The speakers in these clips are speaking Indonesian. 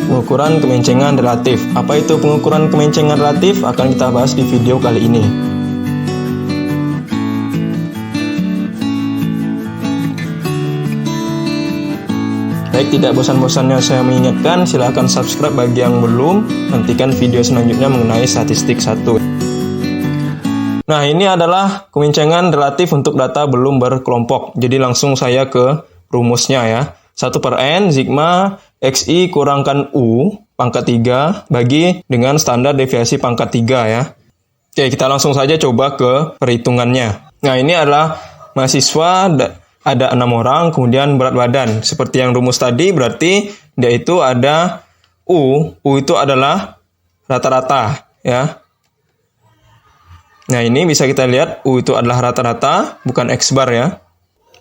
pengukuran kemencengan relatif. Apa itu pengukuran kemencengan relatif? Akan kita bahas di video kali ini. Baik, tidak bosan-bosannya saya mengingatkan, silahkan subscribe bagi yang belum, nantikan video selanjutnya mengenai statistik 1. Nah, ini adalah kemencengan relatif untuk data belum berkelompok. Jadi langsung saya ke rumusnya ya. 1/n sigma xi kurangkan u pangkat 3 bagi dengan standar deviasi pangkat 3 ya. Oke, kita langsung saja coba ke perhitungannya. Nah, ini adalah mahasiswa ada 6 orang, kemudian berat badan. Seperti yang rumus tadi, berarti dia itu ada U itu adalah rata-rata, ya. Nah, ini bisa kita lihat, U itu adalah rata-rata, bukan X-bar, ya.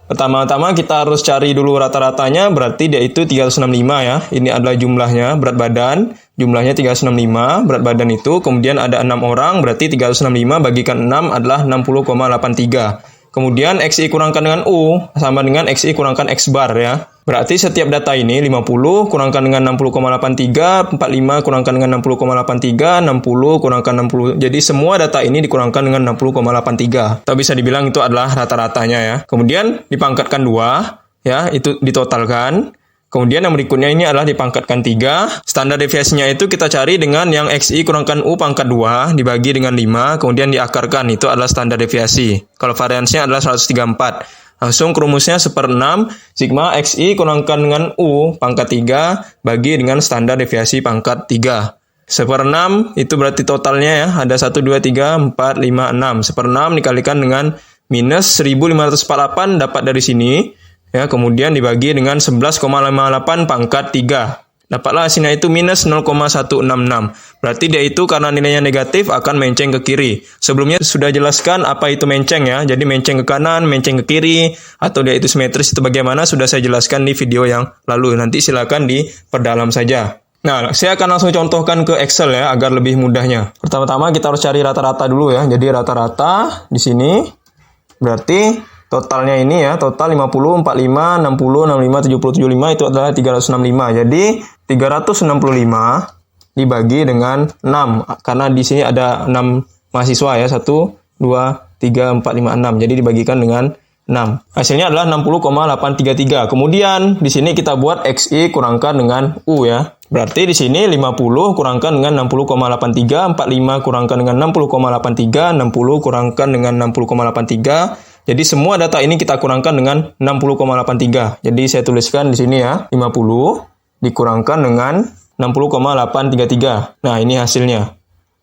Pertama-tama kita harus cari dulu rata-ratanya, berarti dia itu 365, ya. Ini adalah jumlahnya, berat badan, jumlahnya 365, berat badan itu, kemudian ada 6 orang, berarti 365 bagikan 6 adalah 60,83. Kemudian XI kurangkan dengan U sama dengan XI kurangkan X bar ya. Berarti setiap data ini 50 kurangkan dengan 60,83, 45 kurangkan dengan 60,83, 60 kurangkan 60. Jadi semua data ini dikurangkan dengan 60,83. Atau bisa dibilang itu adalah rata-ratanya ya. Kemudian dipangkatkan 2 ya, itu ditotalkan. Kemudian yang berikutnya ini adalah dipangkatkan 3. Standar deviasinya itu kita cari dengan yang XI kurangkan U pangkat 2 dibagi dengan 5, kemudian diakarkan. Itu adalah standar deviasi. Kalau variansnya adalah 134. Langsung rumusnya 1/6 sigma XI kurangkan dengan U pangkat 3 bagi dengan standar deviasi pangkat 3. 1/6 itu berarti totalnya ya, ada 1, 2, 3, 4, 5, 6. 1/6 dikalikan dengan minus 1548 dapat dari sini. Ya, kemudian dibagi dengan 11,58 pangkat 3. Dapatlah hasilnya itu minus 0,166. Berarti dia itu karena nilainya negatif akan menceng ke kiri. Sebelumnya sudah jelaskan apa itu menceng ya. Jadi menceng ke kanan, menceng ke kiri, atau dia itu simetris itu bagaimana sudah saya jelaskan di video yang lalu. Nanti silakan diperdalam saja. Nah, saya akan langsung contohkan ke Excel ya agar lebih mudahnya. Pertama-tama kita harus cari rata-rata dulu ya. Jadi rata-rata di sini berarti totalnya ini ya, total 50, 45, 60, 65, 70, 75 itu adalah 365. Jadi 365 dibagi dengan 6. Karena di sini ada 6 mahasiswa ya, 1, 2, 3, 4, 5, 6. Jadi dibagikan dengan 6. Hasilnya adalah 60,833. Kemudian di sini kita buat XI kurangkan dengan U ya. Berarti di sini 50 kurangkan dengan 60,83, 45 kurangkan dengan 60,83, 60 kurangkan dengan 60,83. Jadi semua data ini kita kurangkan dengan 60,83. Jadi saya tuliskan di sini ya, 50 dikurangkan dengan 60,833. Nah, ini hasilnya.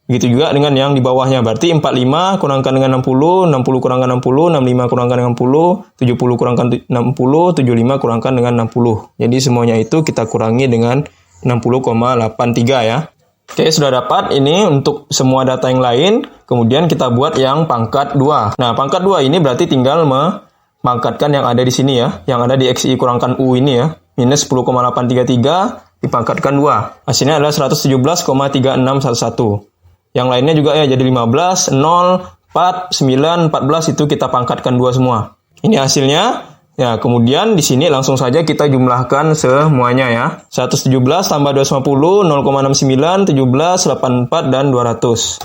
Begitu juga dengan yang di bawahnya. Berarti 45 kurangkan dengan 60, 60 kurangkan 60, 65 kurangkan dengan 60, 70 kurangkan 60, 75 kurangkan dengan 60. Jadi semuanya itu kita kurangi dengan 60,83 ya. Oke, sudah dapat ini untuk semua data yang lain. Kemudian kita buat yang pangkat 2. Nah, pangkat 2 ini berarti tinggal memangkatkan yang ada di sini ya. Yang ada di XI kurangkan U ini ya. Minus 10,833 dipangkatkan 2. Hasilnya adalah 117,3611. Yang lainnya juga ya, jadi 15, 0, 4, 9, 14 itu kita pangkatkan 2 semua. Ini hasilnya. Ya, kemudian di sini langsung saja kita jumlahkan semuanya ya. 117 tambah 250, 0,69, 17, 84, dan 200.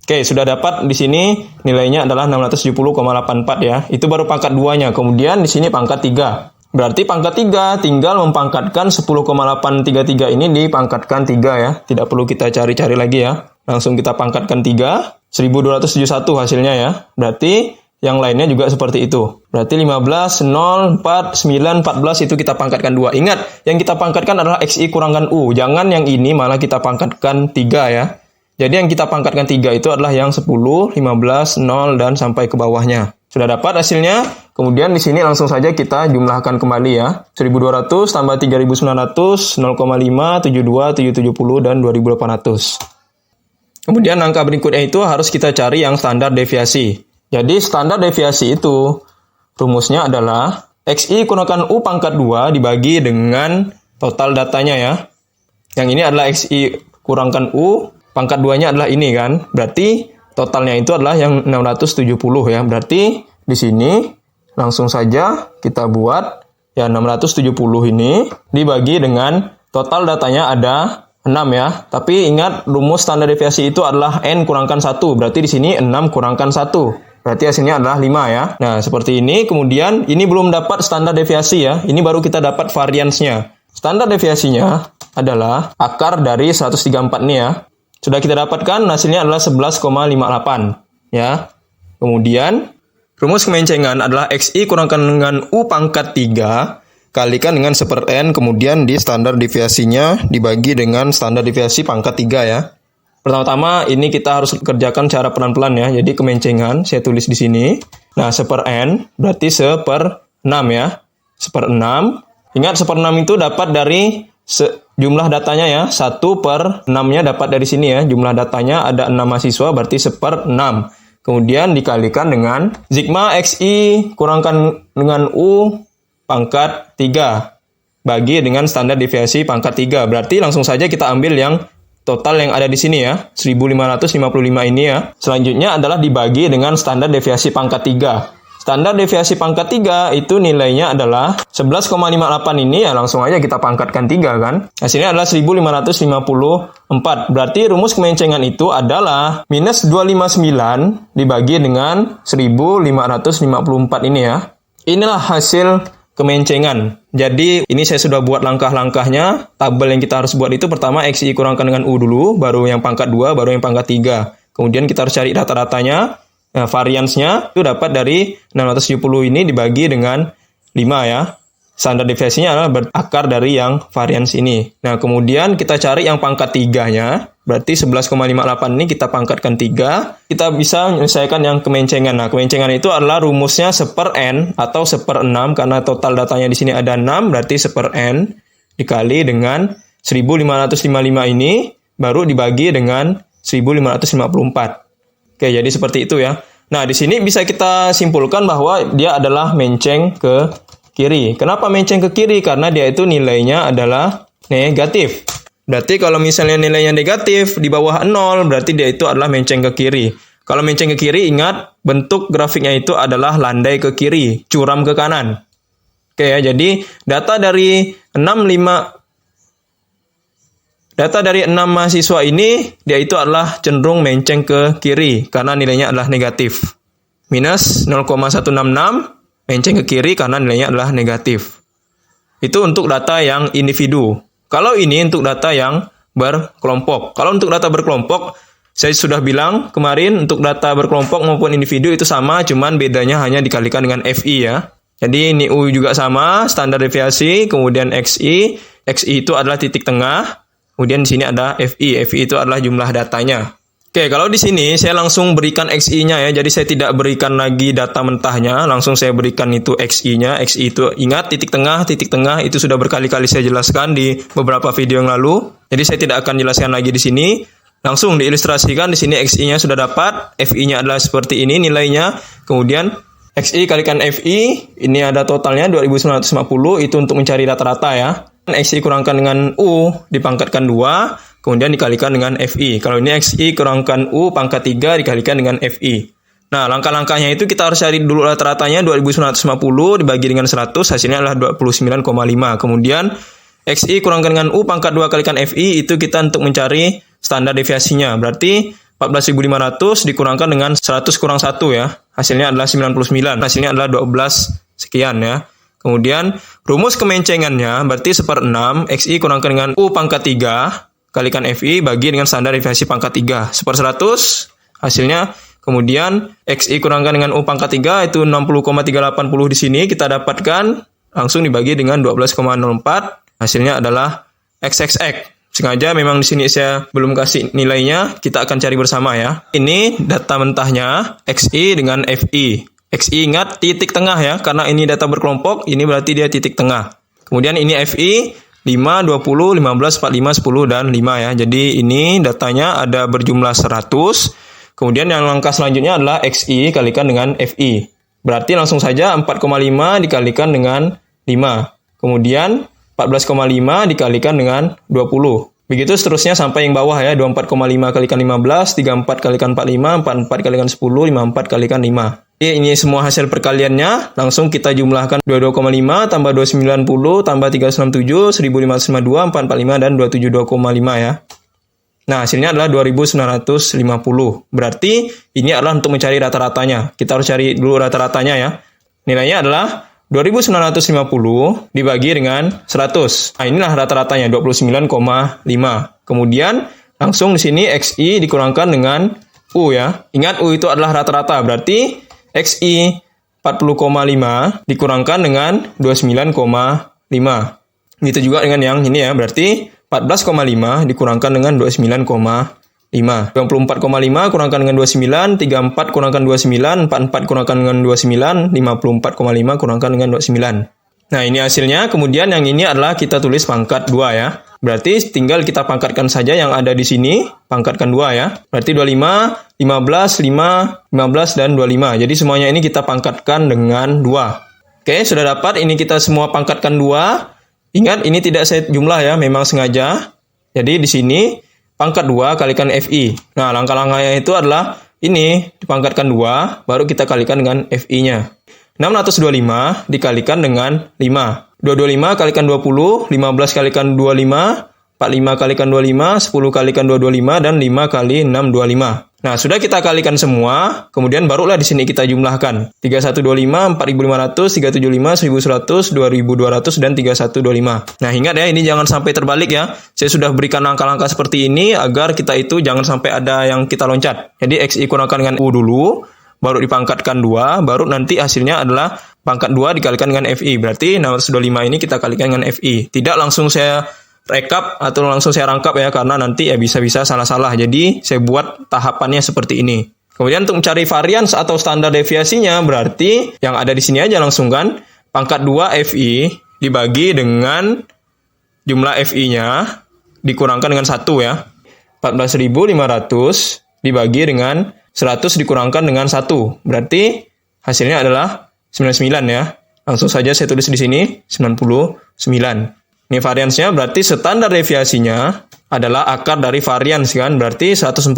Oke, sudah dapat di sini nilainya adalah 670,84 ya. Itu baru pangkat 2-nya. Kemudian di sini pangkat 3. Berarti pangkat 3 tinggal mempangkatkan 10,833 ini dipangkatkan 3 ya. Tidak perlu kita cari-cari lagi ya. Langsung kita pangkatkan 3. 1271 hasilnya ya. Berarti yang lainnya juga seperti itu. Berarti 15, 0, 4, 9, 14 itu kita pangkatkan 2. Ingat, yang kita pangkatkan adalah XI kurangkan U. Jangan yang ini malah kita pangkatkan 3 ya. Jadi yang kita pangkatkan 3 itu adalah yang 10, 15, 0, dan sampai ke bawahnya. Sudah dapat hasilnya. Kemudian di sini langsung saja kita jumlahkan kembali ya. 1200 tambah 3900, 0,5, 72, 770, dan 2800. Kemudian angka berikutnya itu harus kita cari yang standar deviasi. Jadi standar deviasi itu rumusnya adalah XI kurangkan U pangkat 2 dibagi dengan total datanya ya. Yang ini adalah XI kurangkan U, pangkat 2-nya adalah ini kan. Berarti totalnya itu adalah yang 670 ya. Berarti di sini langsung saja kita buat ya 670 ini dibagi dengan total datanya ada 6 ya. Tapi ingat rumus standar deviasi itu adalah N kurangkan 1. Berarti di sini 6 kurangkan 1. Berarti hasilnya adalah 5 ya. Nah, seperti ini. Kemudian ini belum dapat standar deviasi ya. Ini baru kita dapat variansnya. Standar deviasinya adalah akar dari 134 nih ya. Sudah kita dapatkan hasilnya adalah 11,58 ya. Kemudian rumus kemencengan adalah XI kurangkan dengan U pangkat 3 kalikan dengan 1/n, kemudian di standar deviasinya dibagi dengan standar deviasi pangkat 3 ya. Pertama-tama ini kita harus kerjakan cara pelan-pelan ya. Jadi kemencengan saya tulis di sini. Nah, 1/n berarti 1/6 ya. 1/6. Ingat 1/6 itu dapat dari jumlah datanya ya. 1/6-nya dapat dari sini ya. Jumlah datanya ada 6 mahasiswa berarti 1/6. Kemudian dikalikan dengan sigma XI kurangkan dengan U pangkat 3 bagi dengan standar deviasi pangkat 3. Berarti langsung saja kita ambil yang total yang ada di sini ya, 1555 ini ya. Selanjutnya adalah dibagi dengan standar deviasi pangkat 3. Standar deviasi pangkat 3 itu nilainya adalah 11,58 ini ya, langsung aja kita pangkatkan 3 kan. Hasilnya adalah 1554. Berarti rumus kemencengan itu adalah minus 259 dibagi dengan 1554 ini ya. Inilah hasil kemencengan. Jadi ini saya sudah buat langkah-langkahnya. Tabel yang kita harus buat itu pertama XI kurangkan dengan U dulu, baru yang pangkat 2, baru yang pangkat 3. Kemudian kita harus cari rata-ratanya. Nah, variansnya itu dapat dari 670 ini dibagi dengan 5 ya. Standar deviasinya adalah berakar dari yang varians ini. Nah, kemudian kita cari yang pangkat 3-nya. Berarti 11,58 ini kita pangkatkan 3. Kita bisa menyelesaikan yang kemencengan. Nah, kemencengan itu adalah rumusnya 1/n atau 1/6 karena total datanya di sini ada 6, berarti 1/n dikali dengan 1555 ini baru dibagi dengan 1554. Oke, jadi seperti itu ya. Nah, di sini bisa kita simpulkan bahwa dia adalah menceng ke kiri. Kenapa menceng ke kiri? Karena dia itu nilainya adalah negatif. Berarti kalau misalnya nilainya negatif di bawah 0, berarti dia itu adalah menceng ke kiri. Kalau menceng ke kiri, ingat bentuk grafiknya itu adalah landai ke kiri, curam ke kanan. Oke ya, jadi data dari 6 mahasiswa ini, dia itu adalah cenderung menceng ke kiri, karena nilainya adalah negatif. Minus 0,166, menceng ke kiri karena nilainya adalah negatif. Itu untuk data yang individu. Kalau ini untuk data yang berkelompok. Kalau untuk data berkelompok, saya sudah bilang kemarin untuk data berkelompok maupun individu itu sama, cuman bedanya hanya dikalikan dengan FI ya. Jadi ini U juga sama, standar deviasi, kemudian XI. XI itu adalah titik tengah. Kemudian di sini ada FI. FI itu adalah jumlah datanya. Oke, kalau di sini saya langsung berikan XI-nya ya. Jadi saya tidak berikan lagi data mentahnya, langsung saya berikan itu XI-nya. XI itu ingat titik tengah itu sudah berkali-kali saya jelaskan di beberapa video yang lalu. Jadi saya tidak akan jelaskan lagi di sini. Langsung diilustrasikan di sini XI-nya sudah dapat. FI-nya adalah seperti ini nilainya. Kemudian XI kalikan FI, ini ada totalnya 2950, itu untuk mencari rata-rata ya. XI kurangkan dengan U dipangkatkan 2, kemudian dikalikan dengan FI. Kalau ini XI kurangkan U pangkat 3 dikalikan dengan FI. Nah, langkah-langkahnya itu kita harus cari dulu rata-ratanya 2950 dibagi dengan 100, hasilnya adalah 29,5. Kemudian XI kurangkan dengan U pangkat 2 kalikan FI, itu kita untuk mencari standar deviasinya. Berarti 14.500 dikurangkan dengan 100 kurang 1 ya. Hasilnya adalah 99. Hasilnya adalah 12 sekian ya. Kemudian rumus kemencengannya berarti 1/6 XI kurangkan dengan U pangkat 3 kalikan FI bagi dengan standar deviasi pangkat 3. 1/100 hasilnya. Kemudian XI kurangkan dengan U pangkat 3 itu 60,380 di sini kita dapatkan langsung dibagi dengan 12,04. Hasilnya adalah XXX. Sengaja memang di sini saya belum kasih nilainya, kita akan cari bersama ya. Ini data mentahnya XI dengan FI. XI ingat titik tengah ya, karena ini data berkelompok, ini berarti dia titik tengah. Kemudian ini FI 5, 20, 15, 45, 10, dan 5 ya. Jadi ini datanya ada berjumlah 100. Kemudian yang langkah selanjutnya adalah XI kalikan dengan FI. Berarti langsung saja 4,5 dikalikan dengan 5. Kemudian 14,5 dikalikan dengan 20. Begitu seterusnya sampai yang bawah ya, 24,5 kalikan 15, 34 kalikan 45, 44 kalikan 10, 54 kalikan 5. Ini semua hasil perkaliannya, langsung kita jumlahkan 22,5 tambah 290 tambah 367, 1552, 445, dan 272,5 ya. Nah, hasilnya adalah 2950. Berarti ini adalah untuk mencari rata-ratanya. Kita harus cari dulu rata-ratanya ya. Nilainya adalah 2950 dibagi dengan 100. Nah, inilah rata-ratanya 29,5. Kemudian langsung di sini XI dikurangkan dengan U ya. Ingat U itu adalah rata-rata, berarti XI 40,5 dikurangkan dengan 29,5. Gitu juga dengan yang ini ya, berarti 14,5 dikurangkan dengan 29,5. 24,5 kurangkan dengan 29, 34 kurangkan 29, 44 kurangkan dengan 29, 54,5 kurangkan dengan 29. Nah, ini hasilnya. Kemudian yang ini adalah kita tulis pangkat 2 ya. Berarti tinggal kita pangkatkan saja yang ada di sini, pangkatkan 2 ya. Berarti 25, 15, 5, 15, dan 25. Jadi semuanya ini kita pangkatkan dengan 2. Oke, sudah dapat. Ini kita semua pangkatkan 2. Ingat, ini tidak saya jumlah ya, memang sengaja. Jadi di sini, pangkat 2 kalikan FI. Nah, langkah-langkahnya itu adalah ini, dipangkatkan 2, baru kita kalikan dengan FI-nya. 625 dikalikan dengan 5. 225 kalikan 20, 15 kalikan 25, 45 kalikan 25, 10 kalikan 225, dan 5 kali 6, 25. Nah, sudah kita kalikan semua, kemudian barulah di sini kita jumlahkan. 3125, 4500, 375, 1100, 2200, dan 3125. Nah, ingat ya, ini jangan sampai terbalik ya. Saya sudah berikan langkah-langkah seperti ini agar kita itu jangan sampai ada yang kita loncat. Jadi, XI kurangkan dengan U dulu, baru dipangkatkan 2, baru nanti hasilnya adalah pangkat 2 dikalikan dengan FI. Berarti 625 ini kita kalikan dengan FI. Tidak langsung saya rekap atau langsung saya rangkap ya, karena nanti ya bisa-bisa salah-salah. Jadi saya buat tahapannya seperti ini. Kemudian untuk mencari varians atau standar deviasinya, berarti yang ada di sini aja langsung kan. Pangkat 2 FI dibagi dengan jumlah FI-nya dikurangkan dengan 1 ya. 14.500 dibagi dengan 100 dikurangkan dengan 1. Berarti hasilnya adalah 99 ya. Langsung saja saya tulis di sini 99. Ini variansnya, berarti standar deviasinya adalah akar dari varians kan. Berarti 146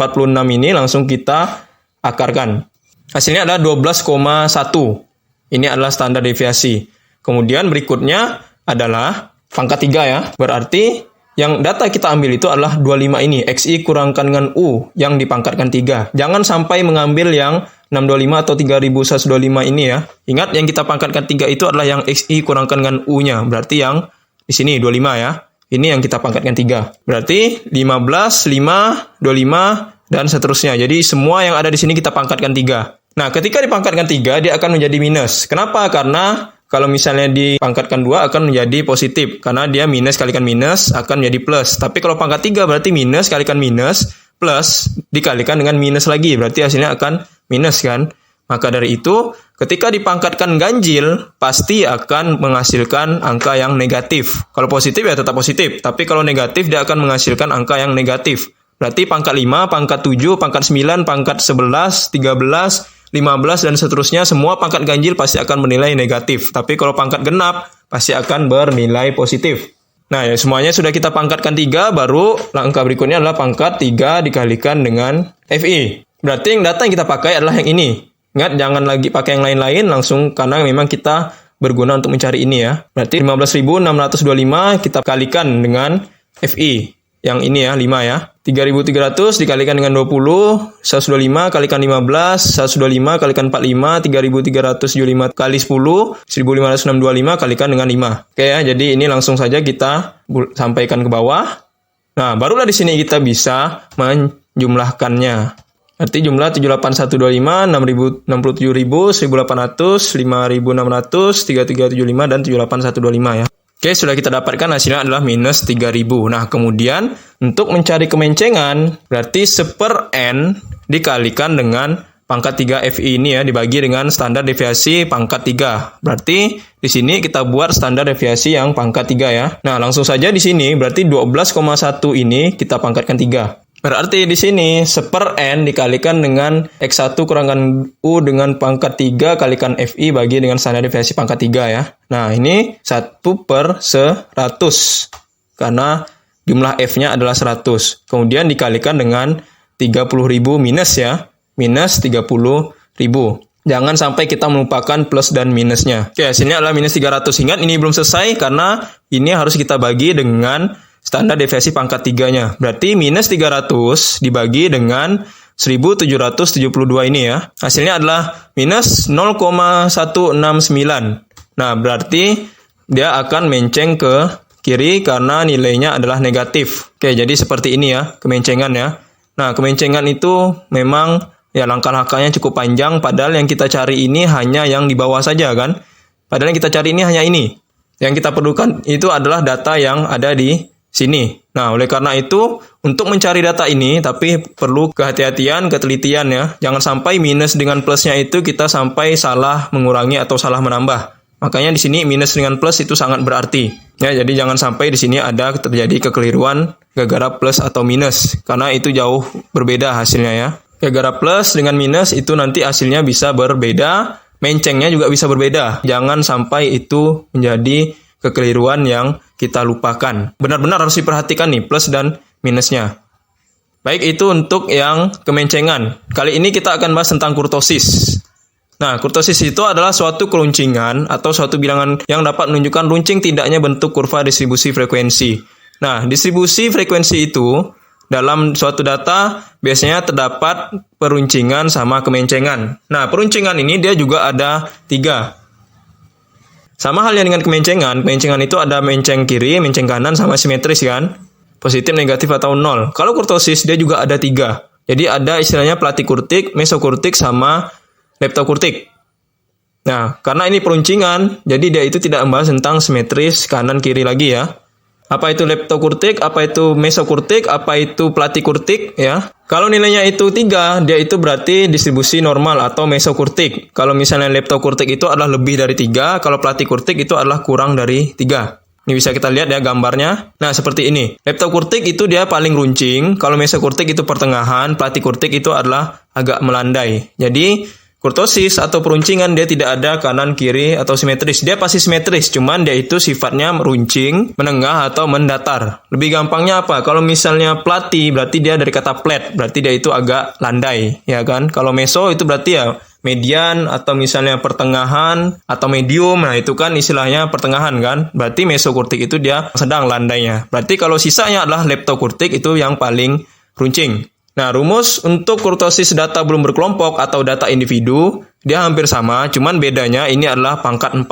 ini langsung kita akarkan. Hasilnya adalah 12,1. Ini adalah standar deviasi. Kemudian berikutnya adalah pangkat 3 ya. Berarti yang data kita ambil itu adalah 25 ini. XI kurangkan dengan U yang dipangkatkan 3. Jangan sampai mengambil yang 625 atau 3125 ini ya. Ingat, yang kita pangkatkan 3 itu adalah yang XI kurangkan dengan U-nya. Berarti yang di sini 25 ya. Ini yang kita pangkatkan 3. Berarti 15, 5, 25, dan seterusnya. Jadi semua yang ada di sini kita pangkatkan 3. Nah, ketika dipangkatkan 3, dia akan menjadi minus. Kenapa? Karena kalau misalnya dipangkatkan 2 akan menjadi positif. Karena dia minus kalikan minus akan menjadi plus. Tapi kalau pangkat 3 berarti minus kalikan minus, plus dikalikan dengan minus lagi. Berarti hasilnya akan minus kan. Maka dari itu, ketika dipangkatkan ganjil, pasti akan menghasilkan angka yang negatif. Kalau positif ya tetap positif. Tapi kalau negatif, dia akan menghasilkan angka yang negatif. Berarti pangkat 5, pangkat 7, pangkat 9, pangkat 11, 13, 15, dan seterusnya, semua pangkat ganjil pasti akan bernilai negatif. Tapi kalau pangkat genap, pasti akan bernilai positif. Nah, ya semuanya sudah kita pangkatkan 3, baru langkah berikutnya adalah pangkat 3 dikalikan dengan FI. Berarti yang data yang kita pakai adalah yang ini. Ingat, jangan lagi pakai yang lain-lain langsung, karena memang kita berguna untuk mencari ini ya. Berarti 15.625 kita kalikan dengan FI. Yang ini ya, 5 ya. 3.300 dikalikan dengan 20, 125 kalikan 15, 125 kalikan 45, 3.375 kali 10, 1.525 kalikan dengan 5. Oke ya, jadi ini langsung saja kita sampaikan ke bawah. Nah, barulah di sini kita bisa menjumlahkannya. Berarti jumlah 78.125, 6.067.000, 1.800, 5.600, 3.375, dan 78.125 ya. Oke, sudah kita dapatkan hasilnya adalah minus 3.000. Nah, kemudian untuk mencari kemencengan, berarti 1/n dikalikan dengan pangkat 3 FI ini ya, dibagi dengan standar deviasi pangkat 3. Berarti di sini kita buat standar deviasi yang pangkat 3 ya. Nah, langsung saja di sini berarti 12,1 ini kita pangkatkan 3. Berarti di sini 1/n dikalikan dengan X1 kurangkan U dengan pangkat 3 kalikan FI bagi dengan standar deviasi pangkat 3 ya. Nah, ini 1/100. Karena jumlah F-nya adalah 100. Kemudian dikalikan dengan 30.000 minus ya. Minus 30.000. Jangan sampai kita melupakan plus dan minusnya. Oke, hasilnya adalah minus 300. Ingat, ini belum selesai karena ini harus kita bagi dengan standar deviasi pangkat 3-nya. Berarti minus 300 dibagi dengan 1772 ini ya. Hasilnya adalah minus 0,169. Nah, berarti dia akan menceng ke kiri karena nilainya adalah negatif. Oke, jadi seperti ini ya, kemencengan ya. Nah, kemencengan itu memang ya langkah-langkahnya cukup panjang, padahal yang kita cari ini hanya yang di bawah saja kan. Padahal yang kita cari ini hanya ini. Yang kita perlukan itu adalah data yang ada di sini. Nah, oleh karena itu, untuk mencari data ini, tapi perlu kehati-hatian, ketelitian ya. Jangan sampai minus dengan plusnya itu kita sampai salah mengurangi atau salah menambah. Makanya di sini minus dengan plus itu sangat berarti. Ya, jadi jangan sampai di sini ada terjadi kekeliruan gara-gara plus atau minus. Karena itu jauh berbeda hasilnya ya. Gara-gara plus dengan minus itu nanti hasilnya bisa berbeda, mencengnya juga bisa berbeda. Jangan sampai itu menjadi kekeliruan yang kita lupakan. Benar-benar harus diperhatikan nih plus dan minusnya. Baik, itu untuk yang kemencengan. Kali ini kita akan bahas tentang kurtosis. Nah, kurtosis itu adalah suatu keluncingan atau suatu bilangan yang dapat menunjukkan runcing tidaknya bentuk kurva distribusi frekuensi. Nah, distribusi frekuensi itu dalam suatu data biasanya terdapat peruncingan sama kemencengan. Nah, peruncingan ini dia juga ada 3. Sama halnya dengan kemencengan. Kemencengan itu ada menceng kiri, menceng kanan, sama simetris kan. Positif, negatif, atau 0. Kalau kurtosis dia juga ada 3. Jadi ada istilahnya platikurtik, mesokurtik, sama leptokurtik. Nah, karena ini peruncingan, jadi dia itu tidak membahas tentang simetris kanan kiri lagi ya. Apa itu leptokurtik, apa itu mesokurtik, apa itu platikurtik ya. Kalau nilainya itu 3, dia itu berarti distribusi normal atau mesokurtik. Kalau misalnya leptokurtik itu adalah lebih dari 3, kalau platikurtik itu adalah kurang dari 3. Ini bisa kita lihat ya gambarnya. Nah, seperti ini. Leptokurtik itu dia paling runcing, kalau mesokurtik itu pertengahan, platikurtik itu adalah agak melandai. Jadi kurtosis atau peruncingan dia tidak ada kanan, kiri, atau simetris. Dia pasti simetris, cuman dia itu sifatnya runcing, menengah, atau mendatar. Lebih gampangnya apa? Kalau misalnya plati, berarti dia dari kata flat, berarti dia itu agak landai, ya kan? Kalau meso itu berarti ya median, atau misalnya pertengahan, atau medium, nah itu kan istilahnya pertengahan kan? Berarti mesokurtik itu dia sedang landainya. Berarti kalau sisanya adalah leptokurtik itu yang paling runcing. Nah, rumus untuk kurtosis data belum berkelompok atau data individu, dia hampir sama, cuman bedanya ini adalah pangkat 4.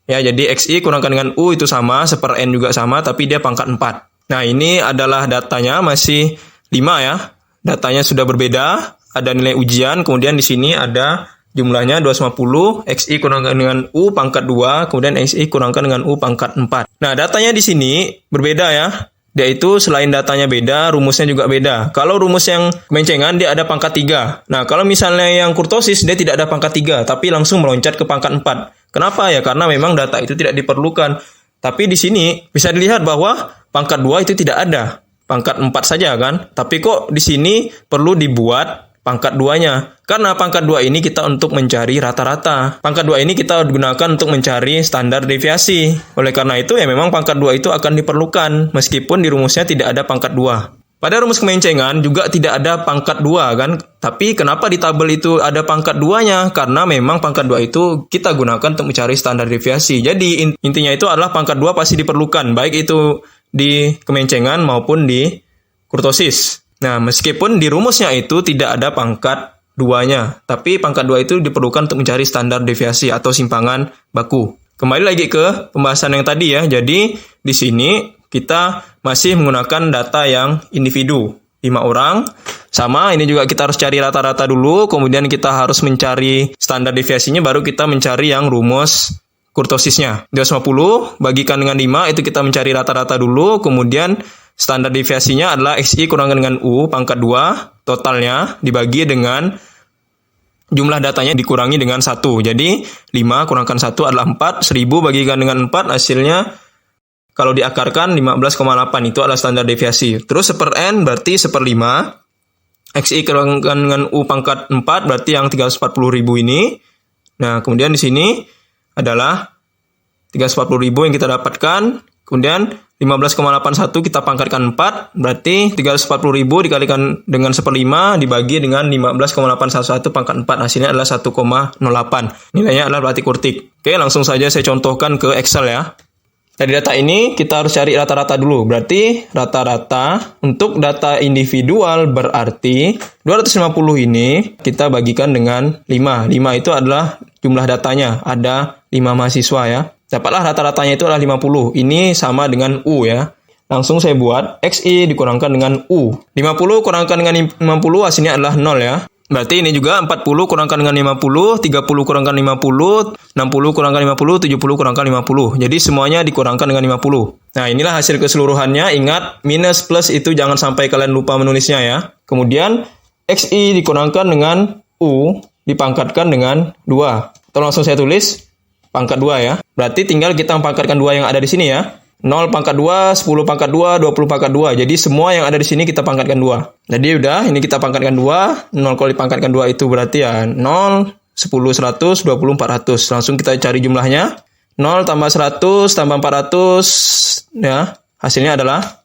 Ya, jadi XI kurangkan dengan U itu sama, seper N juga sama, tapi dia pangkat 4. Nah, ini adalah datanya masih 5 ya. Datanya sudah berbeda, ada nilai ujian, kemudian di sini ada jumlahnya 250, XI kurangkan dengan U pangkat 2, kemudian XI kurangkan dengan U pangkat 4. Nah, datanya di sini berbeda ya. Dia itu selain datanya beda, rumusnya juga beda. Kalau rumus yang kemencengan dia ada pangkat 3. Nah, kalau misalnya yang kurtosis dia tidak ada pangkat 3, tapi langsung meloncat ke pangkat 4. Kenapa ya? Karena memang data itu tidak diperlukan. Tapi di sini bisa dilihat bahwa pangkat 2 itu tidak ada. Pangkat 4 saja kan? Tapi kok di sini perlu dibuat pangkat 2-nya. Karena pangkat 2 ini kita untuk mencari rata-rata. Pangkat 2 ini kita gunakan untuk mencari standar deviasi. Oleh karena itu ya memang pangkat 2 itu akan diperlukan. Meskipun di rumusnya tidak ada pangkat 2. Pada rumus kemencengan juga tidak ada pangkat 2 kan. Tapi kenapa di tabel itu ada pangkat 2-nya? Karena memang pangkat 2 itu kita gunakan untuk mencari standar deviasi. Jadi intinya itu adalah pangkat 2 pasti diperlukan. Baik itu di kemencengan maupun di kurtosis. Nah, meskipun di rumusnya itu tidak ada pangkat 2-nya, tapi pangkat 2 itu diperlukan untuk mencari standar deviasi atau simpangan baku. Kembali lagi ke pembahasan yang tadi ya. Jadi, di sini kita masih menggunakan data yang individu. 5 orang. Sama, ini juga kita harus cari rata-rata dulu, kemudian kita harus mencari standar deviasinya, baru kita mencari yang rumus kurtosisnya. 250 bagikan dengan 5, itu kita mencari rata-rata dulu, kemudian standar deviasinya adalah XI kurangkan dengan U pangkat 2, totalnya dibagi dengan jumlah datanya dikurangi dengan 1. Jadi 5 kurangkan 1 adalah 4, 1000 bagikan dengan 4, hasilnya kalau diakarkan 15,8, itu adalah standar deviasi. Terus seper N berarti seper 5, XI kurangkan dengan U pangkat 4 berarti yang 340.000 ini. Nah, kemudian di sini adalah 340.000 yang kita dapatkan. Kemudian 15,81 kita pangkatkan 4, berarti 340.000 dikalikan dengan 1/5 dibagi dengan 15,811 pangkat 4, hasilnya adalah 1,08. Nilainya adalah berarti kurtik. Oke, langsung saja saya contohkan ke Excel ya. Dari data ini kita harus cari rata-rata dulu. Berarti rata-rata untuk data individual berarti 250 ini kita bagikan dengan 5. 5 itu adalah jumlah datanya. Ada 5 mahasiswa ya. Dapatlah rata-ratanya itu adalah 50. Ini sama dengan U ya. Langsung saya buat XI dikurangkan dengan U. 50 kurangkan dengan 50 hasilnya adalah 0 ya. Berarti ini juga 40 kurangkan dengan 50, 30 kurangkan 50, 60 kurangkan 50, 70 kurangkan 50. Jadi semuanya dikurangkan dengan 50. Nah, inilah hasil keseluruhannya. Ingat, minus plus itu jangan sampai kalian lupa menulisnya ya. Kemudian, XI dikurangkan dengan U dipangkatkan dengan 2. Atau langsung saya tulis pangkat 2 ya. Berarti tinggal kita pangkatkan 2 yang ada di sini ya. 0 pangkat 2, 10 pangkat 2, 20 pangkat 2. Jadi semua yang ada di sini kita pangkatkan 2. Jadi udah, ini kita pangkatkan 2. 0 kali pangkatkan 2 itu berarti ya 0, 10, 100, 20, 400. Langsung kita cari jumlahnya. 0 tambah 100 tambah 400 ya. Hasilnya adalah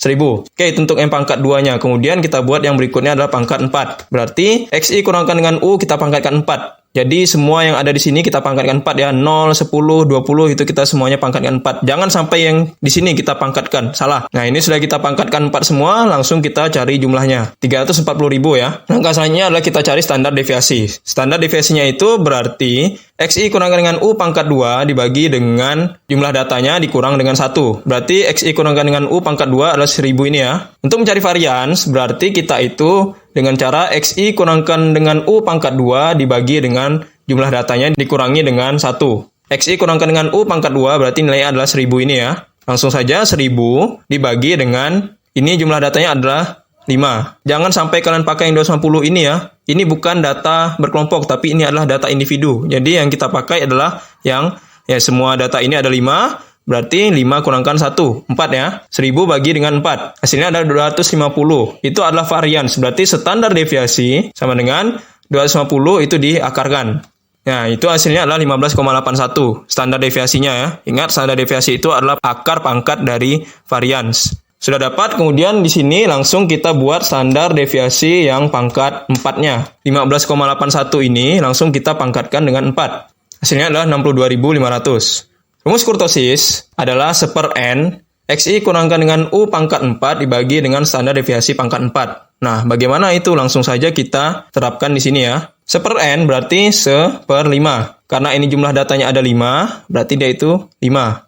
1000. Oke, itu untuk yang pangkat 2-nya. Kemudian kita buat yang berikutnya adalah pangkat 4. Berarti XI kurangkan dengan U kita pangkatkan 4. Jadi semua yang ada di sini kita pangkatkan 4 ya. 0, 10, 20 itu kita semuanya pangkatkan 4. Jangan sampai yang di sini kita pangkatkan. Salah. Nah, ini sudah kita pangkatkan 4 semua. Langsung kita cari jumlahnya. 340.000 ya. Langkah selanjutnya adalah kita cari standar deviasi. Standar deviasinya itu berarti XI kurangkan dengan U pangkat 2 dibagi dengan jumlah datanya dikurang dengan 1. Berarti XI kurangkan dengan U pangkat 2 adalah 1000 ini ya. Untuk mencari varians, berarti kita itu dengan cara XI kurangkan dengan U pangkat 2 dibagi dengan jumlah datanya dikurangi dengan 1. XI kurangkan dengan U pangkat 2 berarti nilainya adalah 1000 ini ya. Langsung saja 1000 dibagi dengan, ini jumlah datanya adalah 5. Jangan sampai kalian pakai yang 250 ini ya. Ini bukan data berkelompok, tapi ini adalah data individu. Jadi yang kita pakai adalah yang ya semua data ini ada 5. Berarti 5 kurangkan 1, 4 ya. 1000 bagi dengan 4. Hasilnya adalah 250. Itu adalah varians. Berarti standar deviasi sama dengan 250 itu diakarkan. Nah, itu hasilnya adalah 15,81. Standar deviasinya ya. Ingat, standar deviasi itu adalah akar pangkat dari varians. Sudah dapat, kemudian di sini langsung kita buat standar deviasi yang pangkat 4-nya. 15,81 ini langsung kita pangkatkan dengan 4. Hasilnya adalah 62.500. Rumus kurtosis adalah 1/n XI kurangkan dengan U pangkat 4 dibagi dengan standar deviasi pangkat 4. Nah, bagaimana itu? Langsung saja kita terapkan di sini ya. 1/n berarti 1/5. Karena ini jumlah datanya ada 5, berarti dia itu 5.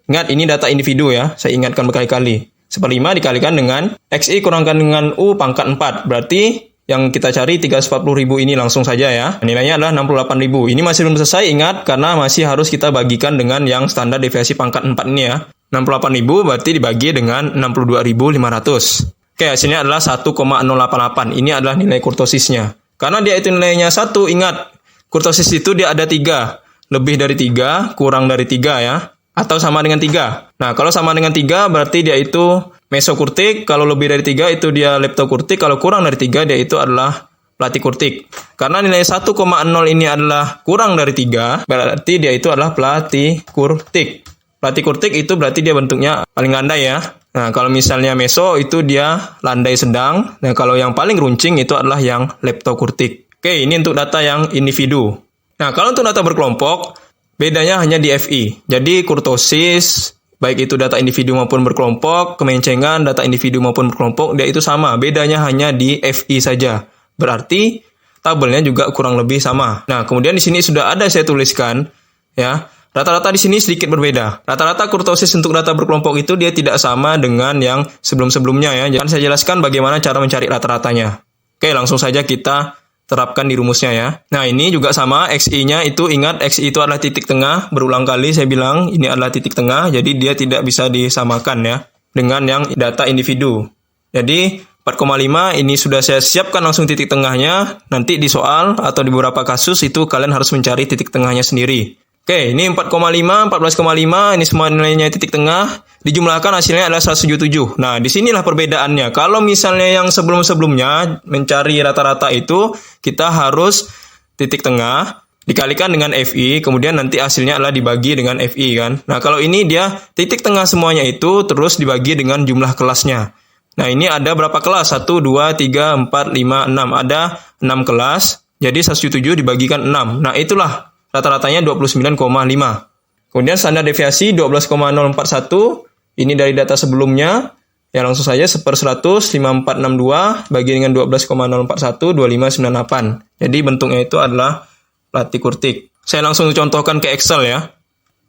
Ingat, ini data individu ya. Saya ingatkan berkali-kali. 1/5 dikalikan dengan XI kurangkan dengan U pangkat 4. Berarti yang kita cari 340.000 ini langsung saja ya. Nilainya adalah 68.000. Ini masih belum selesai, ingat, karena masih harus kita bagikan dengan yang standar deviasi pangkat 4 ini ya. 68.000 berarti dibagi dengan 62.500. Oke, hasilnya adalah 1,088. Ini adalah nilai kurtosisnya. Karena dia itu nilainya 1, ingat, kurtosis itu dia ada 3. Lebih dari 3, kurang dari 3 ya. Atau sama dengan 3. Nah, kalau sama dengan 3 berarti dia itu mesokurtik. Kalau lebih dari 3 itu dia leptokurtik. Kalau kurang dari 3 dia itu adalah platikurtik. Karena nilai 1,0 ini adalah kurang dari 3, berarti dia itu adalah platikurtik. Platikurtik itu berarti dia bentuknya paling landai ya. Nah, kalau misalnya meso itu dia landai sedang. Nah, kalau yang paling runcing itu adalah yang leptokurtik. Oke, ini untuk data yang individu. Nah, kalau untuk data berkelompok, bedanya hanya di FI. Jadi kurtosis, baik itu data individu maupun berkelompok, kemencengan data individu maupun berkelompok, dia itu sama. Bedanya hanya di FI saja. Berarti tabelnya juga kurang lebih sama. Nah, kemudian di sini sudah ada saya tuliskan ya. Rata-rata di sini sedikit berbeda. Rata-rata kurtosis untuk data berkelompok itu dia tidak sama dengan yang sebelum-sebelumnya ya. Jadi saya jelaskan bagaimana cara mencari rata-ratanya. Oke, langsung saja kita terapkan di rumusnya ya. Nah, ini juga sama, XI-nya itu ingat, XI itu adalah titik tengah. Berulang kali saya bilang ini adalah titik tengah, jadi dia tidak bisa disamakan ya dengan yang data individu. Jadi 4,5 ini sudah saya siapkan langsung titik tengahnya. Nanti di soal atau di beberapa kasus itu kalian harus mencari titik tengahnya sendiri. Oke, ini 4,5, 14,5, ini semua nilainya titik tengah. Dijumlahkan hasilnya adalah 177. Nah, disinilah perbedaannya. Kalau misalnya yang sebelum-sebelumnya mencari rata-rata itu, kita harus titik tengah, dikalikan dengan FI, kemudian nanti hasilnya adalah dibagi dengan FI kan. Nah, kalau ini dia titik tengah semuanya itu terus dibagi dengan jumlah kelasnya. Nah, ini ada berapa kelas? 1, 2, 3, 4, 5, 6. Ada 6 kelas, jadi 107 dibagikan 6. Nah, itulah rata-ratanya 29,5. Kemudian standar deviasi 12,041. Ini dari data sebelumnya. Ya, langsung saja 1/100, 5462 bagi dengan 12,041, 2598. Jadi bentuknya itu adalah latih kurtik. Saya langsung contohkan ke Excel ya.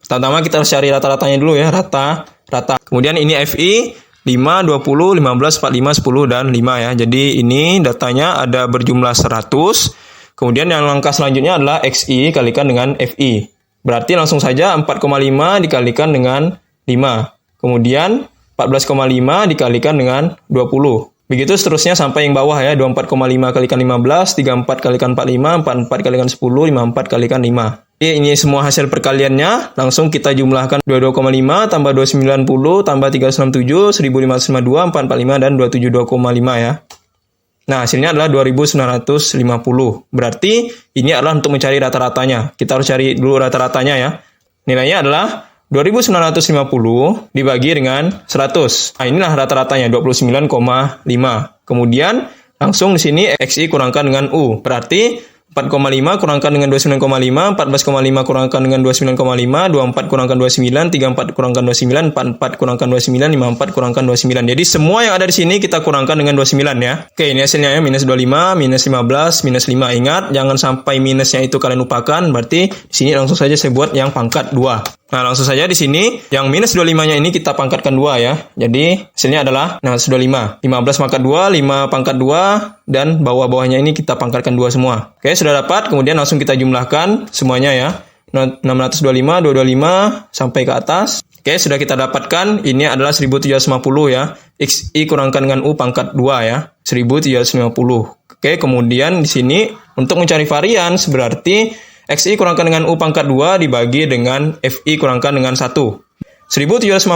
Pertama kita harus cari rata-ratanya dulu ya, rata. Kemudian ini FI 5, 20, 15, 45, 10, dan 5 ya. Jadi ini datanya ada berjumlah 100. Kemudian yang langkah selanjutnya adalah XI kalikan dengan FI. Berarti langsung saja 4,5 dikalikan dengan 5. Kemudian 14,5 dikalikan dengan 20. Begitu seterusnya sampai yang bawah ya, 24,5 kalikan 15, 34 kalikan 45, 44 kalikan 10, 54 kalikan 5. Ini semua hasil perkaliannya, langsung kita jumlahkan 22,5 tambah 290 tambah 367, 1552, 445, dan 272,5 ya. Nah, hasilnya adalah 2950. Berarti ini adalah untuk mencari rata-ratanya. Kita harus cari dulu rata-ratanya ya. Nilainya adalah 2950 dibagi dengan 100. Nah, inilah rata-ratanya 29,5. Kemudian langsung di sini XI kurangkan dengan U. Berarti 4,5 kurangkan dengan 29,5, 14,5 kurangkan dengan 29,5, 24 kurangkan 29, 34 kurangkan 29, 44 kurangkan 29, 54 kurangkan 29. Jadi semua yang ada di sini kita kurangkan dengan 29 ya. Oke, ini hasilnya ya, minus 25, minus 15, minus 5. Ingat, jangan sampai minusnya itu kalian lupakan. Berarti di sini langsung saja saya buat yang pangkat 2. Nah, langsung saja di sini yang minus 25-nya ini kita pangkatkan 2 ya. Jadi hasilnya adalah 25. 15 pangkat 2, 5 pangkat 2, dan bawah-bawahnya ini kita pangkatkan 2 semua. Oke, sudah dapat. Kemudian langsung kita jumlahkan semuanya ya. 625, 225 sampai ke atas. Oke, sudah kita dapatkan. Ini adalah 1750 ya. XI kurangkan dengan U pangkat 2 ya. 1750. Oke, kemudian di sini untuk mencari varians berarti XI kurangkan dengan U pangkat 2 dibagi dengan FI kurangkan dengan 1. 1750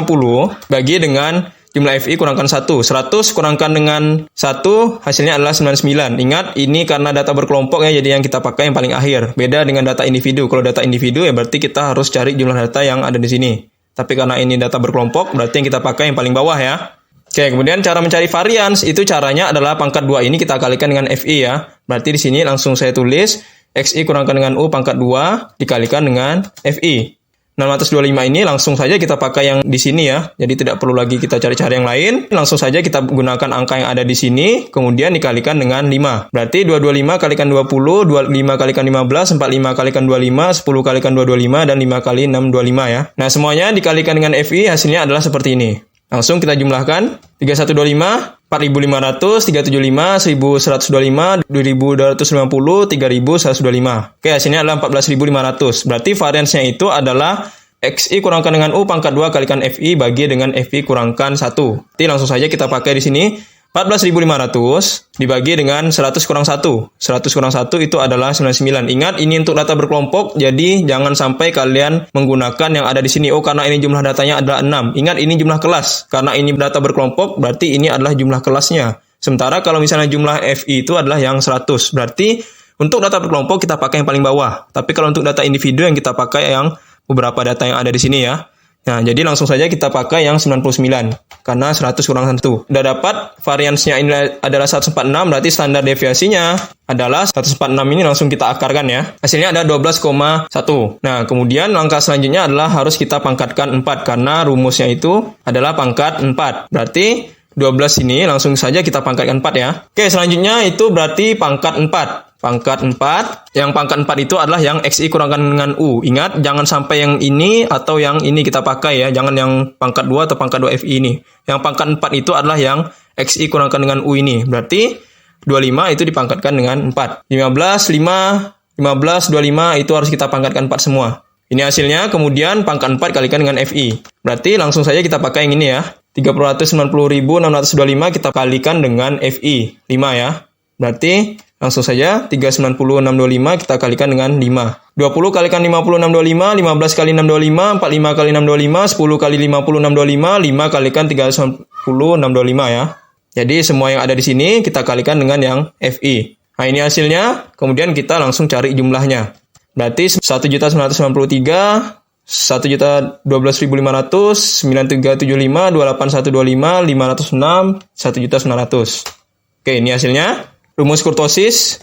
bagi dengan jumlah FI kurangkan 1. 100 kurangkan dengan 1 hasilnya adalah 99. Ingat, ini karena data berkelompok ya, jadi yang kita pakai yang paling akhir. Beda dengan data individu. Kalau data individu ya berarti kita harus cari jumlah data yang ada di sini. Tapi karena ini data berkelompok, berarti yang kita pakai yang paling bawah ya. Oke, kemudian cara mencari varians itu caranya adalah pangkat 2 ini kita kalikan dengan FI ya. Berarti di sini langsung saya tulis XI kurangkan dengan U pangkat 2 dikalikan dengan FI. 625 ini langsung saja kita pakai yang di sini ya. Jadi tidak perlu lagi kita cari-cari yang lain. Langsung saja kita gunakan angka yang ada di sini, kemudian dikalikan dengan 5. Berarti 225 kalikan 20, 25 kalikan 15, 45 kalikan 25, 10 kalikan 225, dan 5 kali 625 ya. Nah, semuanya dikalikan dengan FI, hasilnya adalah seperti ini. Langsung kita jumlahkan 3125, 4500, 375, 1125, 2250, 3125. Oke, hasilnya adalah 14500. Berarti variansnya itu adalah XI kurangkan dengan U pangkat 2 kalikan FI bagi dengan FI kurangkan 1. Jadi langsung saja kita pakai di sini 14.500 dibagi dengan 100 kurang 1. 100 kurang 1 itu adalah 99. Ingat, ini untuk data berkelompok, jadi jangan sampai kalian menggunakan yang ada di sini. Oh, karena ini jumlah datanya adalah 6. Ingat, ini jumlah kelas. Karena ini data berkelompok, berarti ini adalah jumlah kelasnya. Sementara kalau misalnya jumlah FI itu adalah yang 100. Berarti untuk data berkelompok kita pakai yang paling bawah. Tapi kalau untuk data individu yang kita pakai yang beberapa data yang ada di sini ya. Nah, jadi langsung saja kita pakai yang 99, karena 100 kurang 1. Udah dapat, variansnya ini adalah 146, berarti standar deviasinya adalah 146 ini langsung kita akarkan ya. Hasilnya ada 12,1. Nah, kemudian langkah selanjutnya adalah harus kita pangkatkan 4, karena rumusnya itu adalah pangkat 4. Berarti 12 ini langsung saja kita pangkatkan 4 ya. Oke, selanjutnya itu berarti pangkat 4. Pangkat 4, yang pangkat 4 itu adalah yang XI kurangkan dengan U. Ingat, jangan sampai yang ini atau yang ini kita pakai ya. Jangan yang pangkat 2 atau pangkat 2 FI ini. Yang pangkat 4 itu adalah yang XI kurangkan dengan U ini. Berarti 25 itu dipangkatkan dengan 4. 15, 25 itu harus kita pangkatkan 4 semua. Ini hasilnya, kemudian pangkat 4 kalikan dengan FI. Berarti langsung saja kita pakai yang ini ya. 390.625 kita kalikan dengan FI. 5 ya. Berarti langsung saja 390.625 kita kalikan dengan 5. 20 kalikan 50.625, 15 kali 625, 45 kali 625, 10 kali 50.625, 5 kalikan 390.625 ya. Jadi semua yang ada di sini kita kalikan dengan yang FI. Nah, ini hasilnya, kemudian kita langsung cari jumlahnya. Berarti 1.993, 1.012.500, 9375, 28125, 506, 1.900. Oke, ini hasilnya. Rumus kurtosis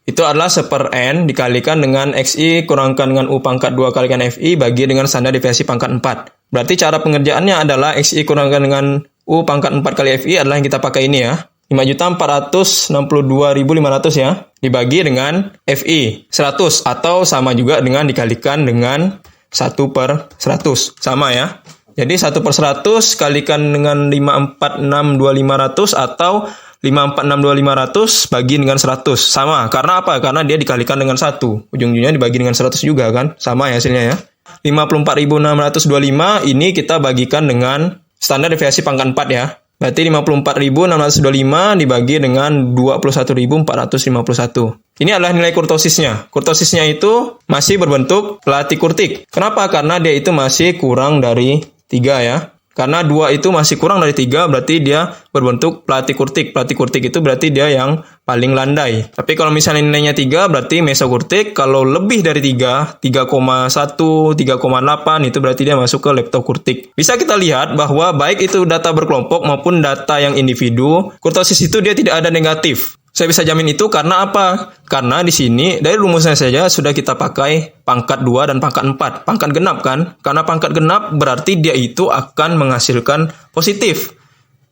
itu adalah 1/n dikalikan dengan XI kurangkan dengan U pangkat 2 kalikan FI bagi dengan standar deviasi pangkat 4. Berarti cara pengerjaannya adalah XI kurangkan dengan U pangkat 4 kali FI adalah yang kita pakai ini ya. 5.462.500 ya. Dibagi dengan FI 100 atau sama juga dengan dikalikan dengan 1/100. Sama ya. Jadi 1/100 kalikan dengan 5462500 atau 5462500 bagi dengan 100. Sama. Karena apa? Karena dia dikalikan dengan 1. Ujung-ujungnya dibagi dengan 100 juga kan? Sama ya hasilnya ya. 54.625 ini kita bagikan dengan standar deviasi pangkat 4 ya. Berarti 54.625 dibagi dengan 21.451. Ini adalah nilai kurtosisnya. Kurtosisnya itu masih berbentuk latikurtik. Kenapa? Karena dia itu masih kurang dari 3 ya. Karena 2 itu masih kurang dari 3, berarti dia berbentuk platikurtik. Platikurtik itu berarti dia yang paling landai. Tapi kalau misalnya nilainya 3, berarti mesokurtik. Kalau lebih dari 3, 3,1, 3,8, itu berarti dia masuk ke leptokurtik. Bisa kita lihat bahwa baik itu data berkelompok maupun data yang individu, kurtosis itu dia tidak ada negatif. Saya bisa jamin itu karena apa? Karena di sini dari rumusnya saja sudah kita pakai pangkat 2 dan pangkat 4. Pangkat genap kan? Karena pangkat genap berarti dia itu akan menghasilkan positif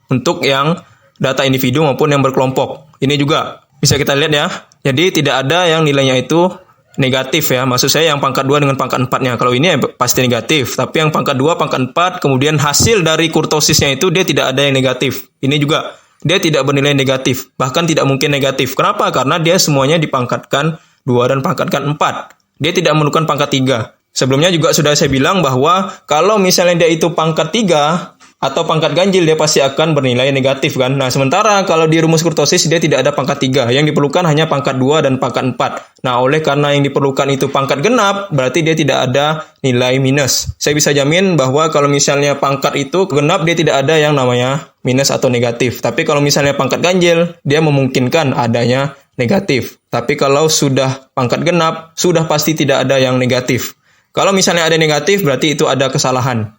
untuk yang data individu maupun yang berkelompok. Ini juga bisa kita lihat ya. Jadi tidak ada yang nilainya itu negatif ya. Maksud saya yang pangkat 2 dengan pangkat 4-nya. Kalau ini pasti negatif. Tapi yang pangkat 2, pangkat 4, kemudian hasil dari kurtosisnya itu dia tidak ada yang negatif. Ini juga dia tidak bernilai negatif, bahkan tidak mungkin negatif. Kenapa? Karena dia semuanya dipangkatkan 2 dan pangkatkan 4. Dia tidak memerlukan pangkat 3. Sebelumnya juga sudah saya bilang bahwa kalau misalnya dia itu pangkat 3 atau pangkat ganjil, dia pasti akan bernilai negatif kan. Nah, sementara kalau di rumus kurtosis dia tidak ada pangkat 3. Yang diperlukan hanya pangkat 2 dan pangkat 4. Nah, oleh karena yang diperlukan itu pangkat genap, berarti dia tidak ada nilai minus. Saya bisa jamin bahwa kalau misalnya pangkat itu genap, dia tidak ada yang namanya minus atau negatif. Tapi kalau misalnya pangkat ganjil, dia memungkinkan adanya negatif. Tapi kalau sudah pangkat genap, sudah pasti tidak ada yang negatif. Kalau misalnya ada negatif, berarti itu ada kesalahan.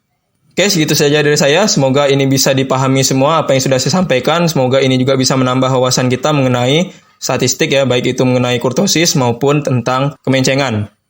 Oke, segitu saja dari saya. Semoga ini bisa dipahami semua apa yang sudah saya sampaikan. Semoga ini juga bisa menambah wawasan kita mengenai statistik ya, baik itu mengenai kurtosis maupun tentang kemencengan.